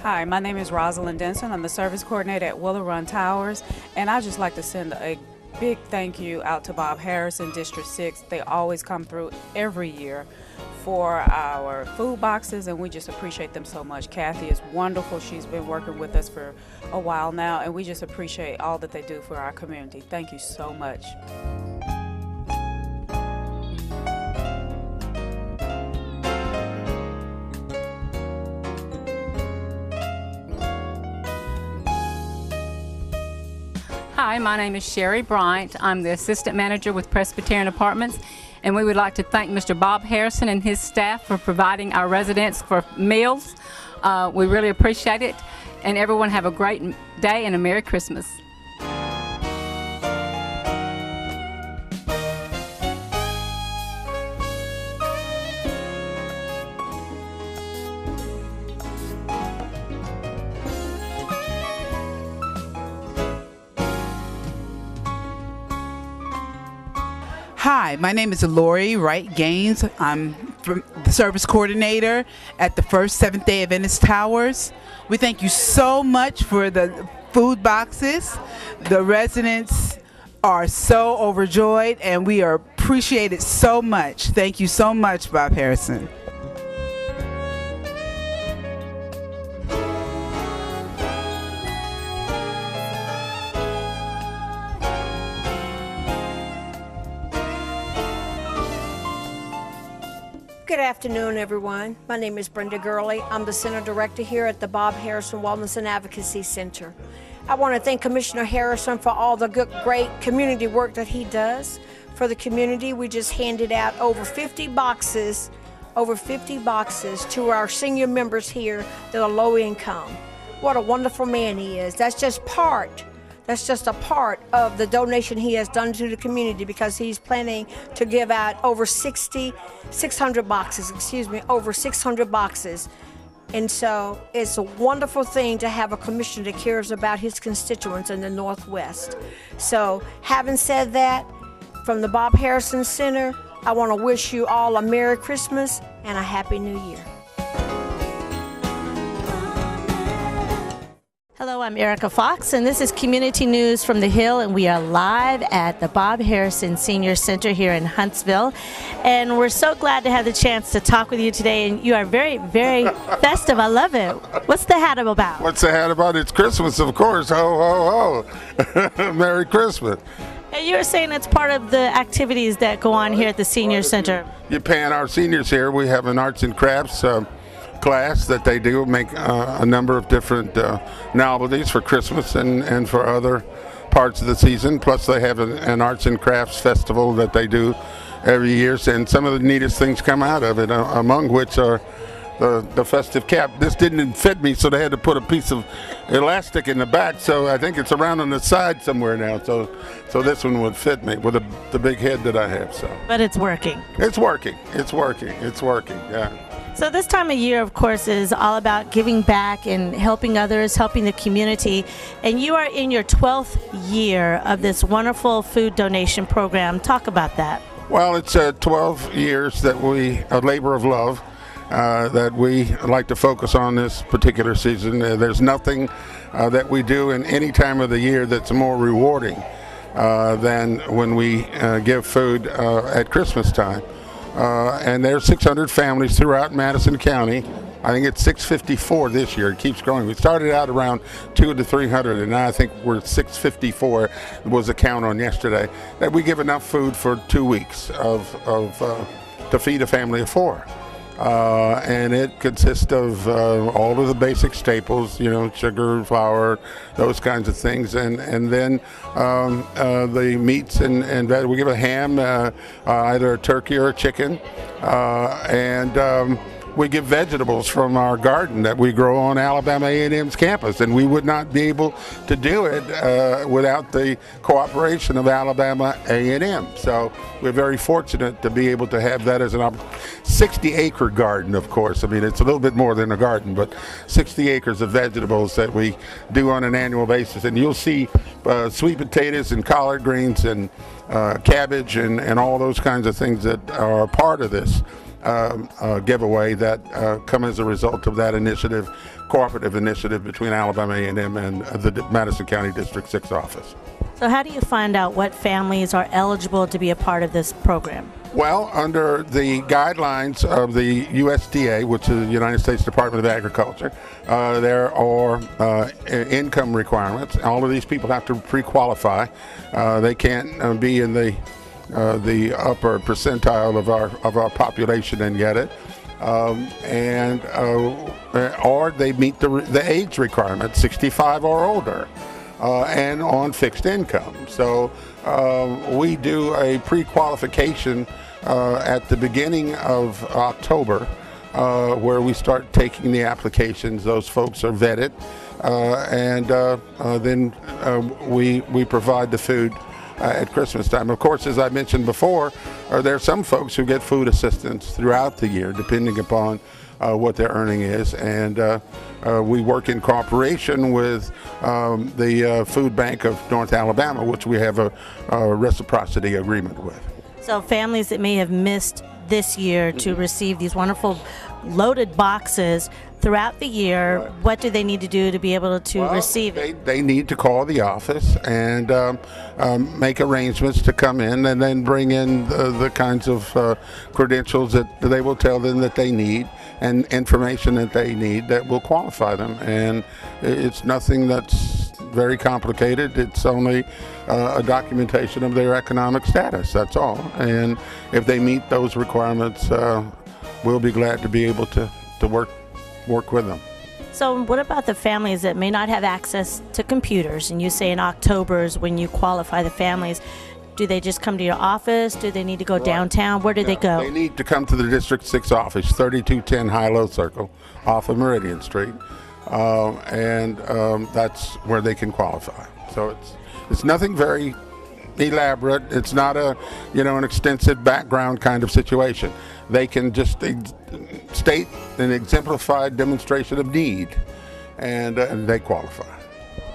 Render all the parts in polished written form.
Hi, my name is Rosalind Denson. I'm the service coordinator at Willow Run Towers, and I'd just like to send a big thank you out to Bob Harrison, District 6. They always come through every year for our food boxes, and we just appreciate them so much. Kathy is wonderful. She's been working with us for a while now, and we just appreciate all that they do for our community. Thank you so much. Hi, my name is Sherry Bryant. I'm the assistant manager with Presbyterian Apartments, and we would like to thank Mr. Bob Harrison and his staff for providing our residents for meals. We really appreciate it, and everyone have a great day and a Merry Christmas. Hi, my name is Lori Wright Gaines. I'm the service coordinator at the First Seventh Day Adventist Towers. We thank you so much for the food boxes. The residents are so overjoyed, and we are appreciated so much. Thank you so much, Bob Harrison. Good afternoon, everyone. My name is Brenda Gurley. I'm the Center Director here at the Bob Harrison Wellness and Advocacy Center. I want to thank Commissioner Harrison for all the great community work that he does for the community. We just handed out over 50 boxes to our senior members here that are low income. What a wonderful man he is. That's just a part of the donation he has done to the community, because he's planning to give out over 600 boxes. And so it's a wonderful thing to have a commissioner that cares about his constituents in the Northwest. So having said that, from the Bob Harrison Center, I want to wish you all a Merry Christmas and a Happy New Year. Hello, I'm Erica Fox, and this is Community News from the Hill, and we are live at the Bob Harrison Senior Center here in Huntsville. And we're so glad to have the chance to talk with you today, and you are very, very festive. I love it. What's the hat about? What's the hat about? It's Christmas, of course. Ho, ho, ho. Merry Christmas. And you were saying it's part of the activities that go on here at the Senior Center. You're paying our seniors here. We have an arts and crafts class that they do, make a number of different novelties for Christmas and for other parts of the season. Plus they have an arts and crafts festival that they do every year, and some of the neatest things come out of it, among which are the festive cap. This didn't fit me, so they had to put a piece of elastic in the back, so I think it's around on the side somewhere now, so this one would fit me with the big head that I have. So but it's working. It's working, yeah. So this time of year, of course, is all about giving back and helping others, helping the community. And you are in your 12th year of this wonderful food donation program. Talk about that. Well, it's 12 years that a labor of love that we like to focus on this particular season. There's nothing that we do in any time of the year that's more rewarding than when we give food at Christmas time. And there's 600 families throughout Madison County. I think it's 654 this year. It keeps growing. We started out around 200 to 300, and now I think we're 654 was the count on yesterday. That we give enough food for 2 weeks to feed a family of 4. And it consists of all of the basic staples, sugar, flour, those kinds of things, and then the meats and we give a ham, either a turkey or a chicken, and we give vegetables from our garden that we grow on Alabama A&M's campus, and we would not be able to do it without the cooperation of Alabama A&M. So we're very fortunate to be able to have that as an 60-acre garden, of course. I mean, it's a little bit more than a garden, but 60 acres of vegetables that we do on an annual basis. And you'll see sweet potatoes and collard greens and cabbage and all those kinds of things that are a part of this. giveaway that come as a result of that initiative, cooperative initiative between Alabama A&M and the Madison County District 6 office. So how do you find out what families are eligible to be a part of this program? Well, under the guidelines of the USDA, which is the United States Department of Agriculture, there are income requirements. All of these people have to pre-qualify. They can't be in the upper percentile of our population and get it, or they meet the age requirement, 65 or older, and on fixed income. So we do a pre-qualification at the beginning of October, where we start taking the applications. Those folks are vetted, and then we provide the food at Christmas time. Of course, as I mentioned before, there are some folks who get food assistance throughout the year, depending upon what their earning is, and we work in cooperation with the Food Bank of North Alabama, which we have a reciprocity agreement with. So families that may have missed this year to receive these wonderful loaded boxes throughout the year, what do they need to do to be able to receive it? They need to call the office and make arrangements to come in, and then bring in the kinds of credentials that they will tell them that they need, and information that they need that will qualify them. And it's nothing that's very complicated. It's only a documentation of their economic status, that's all. And if they meet those requirements, we'll be glad to be able to work with them. So what about the families that may not have access to computers? And you say in October is when you qualify the families. Do they just come to your office? Do they need to go downtown? Where do they go? They need to come to the District 6 office, 3210 High-Low Circle off of Meridian Street, and that's where they can qualify. So it's nothing very elaborate. It's not an extensive background kind of situation. They can just state an exemplified demonstration of need, and they qualify.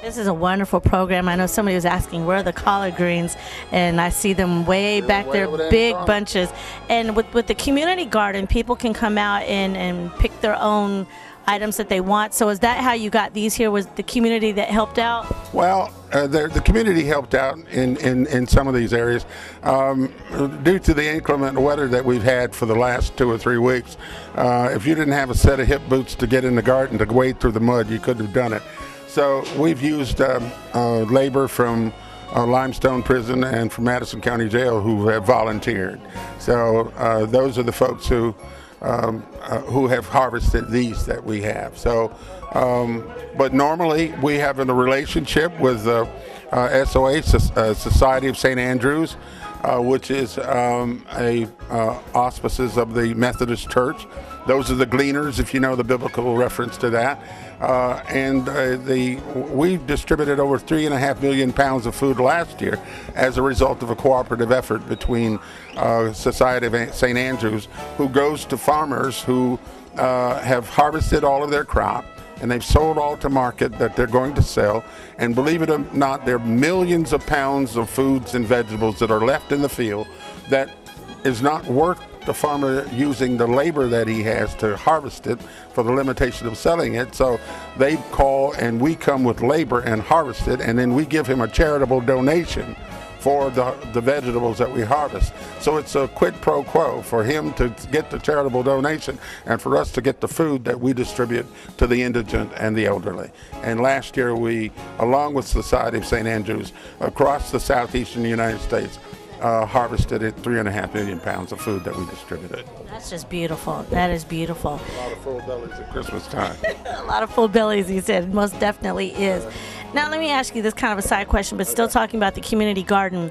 This is a wonderful program. I know somebody was asking where are the collard greens, and I see them way back there, big bunches. And with the community garden, people can come out and pick their own items that they want. So is that how you got these here? Was the community that helped out? Well, the community helped out in some of these areas. Due to the inclement weather that we've had for the last 2 or 3 weeks, if you didn't have a set of hip boots to get in the garden to wade through the mud, you couldn't have done it. So we've used labor from Limestone Prison and from Madison County Jail who have volunteered. So those are the folks who have harvested these that we have. So, but normally we have a relationship with SOA, Society of St. Andrews, which is auspices of the Methodist Church. Those are the gleaners, if you know the biblical reference to that. We distributed over 3.5 million pounds of food last year as a result of a cooperative effort between Society of St. Andrews, who goes to farmers who have harvested all of their crop, and they've sold all to market that they're going to sell. And believe it or not, there are millions of pounds of foods and vegetables that are left in the field that is not worth the farmer using the labor that he has to harvest it for the limitation of selling it. So they call and we come with labor and harvest it, and then we give him a charitable donation for the vegetables that we harvest. So it's a quid pro quo for him to get the charitable donation and for us to get the food that we distribute to the indigent and the elderly. And last year we, along with Society of St. Andrews, across the southeastern United States, harvested 3.5 million pounds of food that we distributed. That's just beautiful. That is beautiful. A lot of full bellies at Christmas time. A lot of full bellies, he said. Most definitely is. Now, let me ask you this kind of a side question, but still talking about the community garden.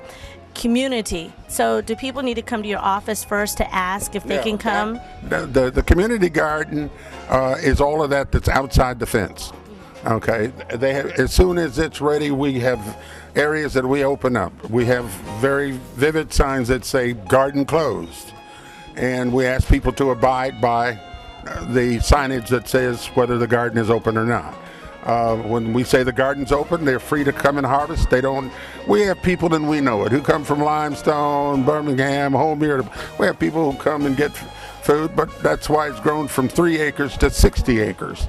Community. So do people need to come to your office first to ask if they can come? The community garden is all of that's outside the fence. Okay, they have, as soon as it's ready, we have areas that we open up. We have very vivid signs that say garden closed, and we ask people to abide by the signage that says whether the garden is open or not. When we say the garden's open, they're free to come and harvest. We have people, and we know it, who come from Limestone, Birmingham, Holmere. We have people who come and get food, but that's why it's grown from 3 acres to 60 acres.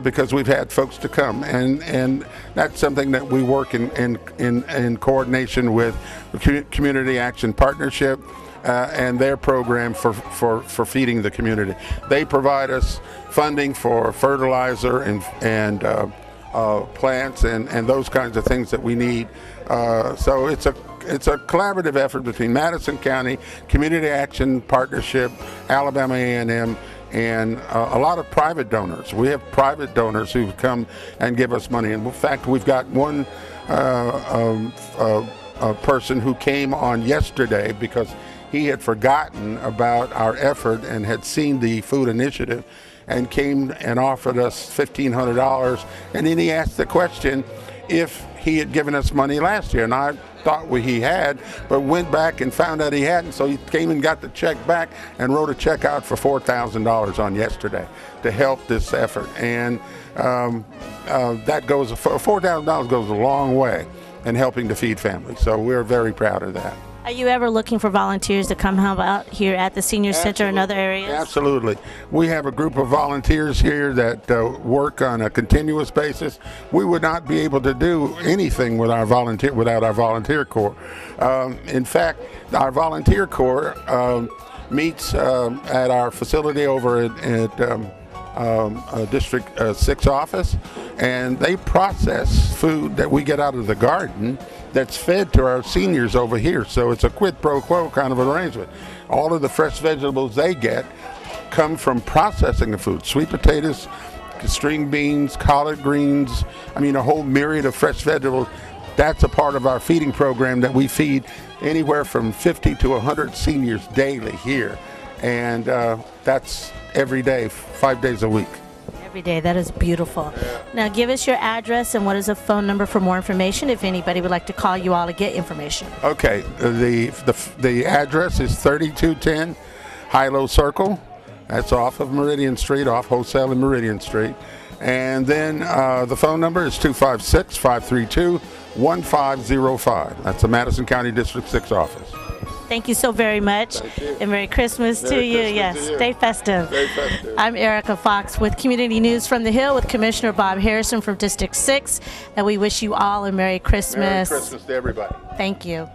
Because we've had folks to come, and that's something that we work in coordination with the Community Action Partnership and their program for feeding the community. They provide us funding for fertilizer and plants and those kinds of things that we need. So it's a collaborative effort between Madison County, Community Action Partnership, Alabama A&M, and a lot of private donors. We have private donors who come and give us money. And in fact, we've got one person who came on yesterday because he had forgotten about our effort and had seen the food initiative and came and offered us $1,500. And then he asked the question if he had given us money last year. And I thought he had, but went back and found out he hadn't, so he came and got the check back and wrote a check out for $4,000 on yesterday to help this effort. And that goes, $4,000 goes a long way in helping to feed families, so we're very proud of that. Are you ever looking for volunteers to come help out here at the Senior Center and other areas? Absolutely. We have a group of volunteers here that work on a continuous basis. We would not be able to do anything with without our volunteer corps. In fact, our volunteer corps meets at our facility over at District 6 office, and they process food that we get out of the garden that's fed to our seniors over here. So it's a quid pro quo kind of arrangement. All of the fresh vegetables they get come from processing the food. Sweet potatoes, string beans, collard greens, I mean a whole myriad of fresh vegetables. That's a part of our feeding program that we feed anywhere from 50 to 100 seniors daily here. And that's every day, 5 days a week. Every day. That is beautiful. Now give us your address and what is a phone number for more information if anybody would like to call you all to get information. Okay, the address is 3210 Hilo Circle. That's off of Meridian Street, off Wholesale and Meridian Street. And then the phone number is 256-532-1505. That's the Madison County District 6 office. Thank you so very much. And Merry Christmas to you. Yes, stay festive. Stay festive. I'm Erica Fox with Community News from the Hill with Commissioner Bob Harrison from District 6. And we wish you all a Merry Christmas. Merry Christmas to everybody. Thank you.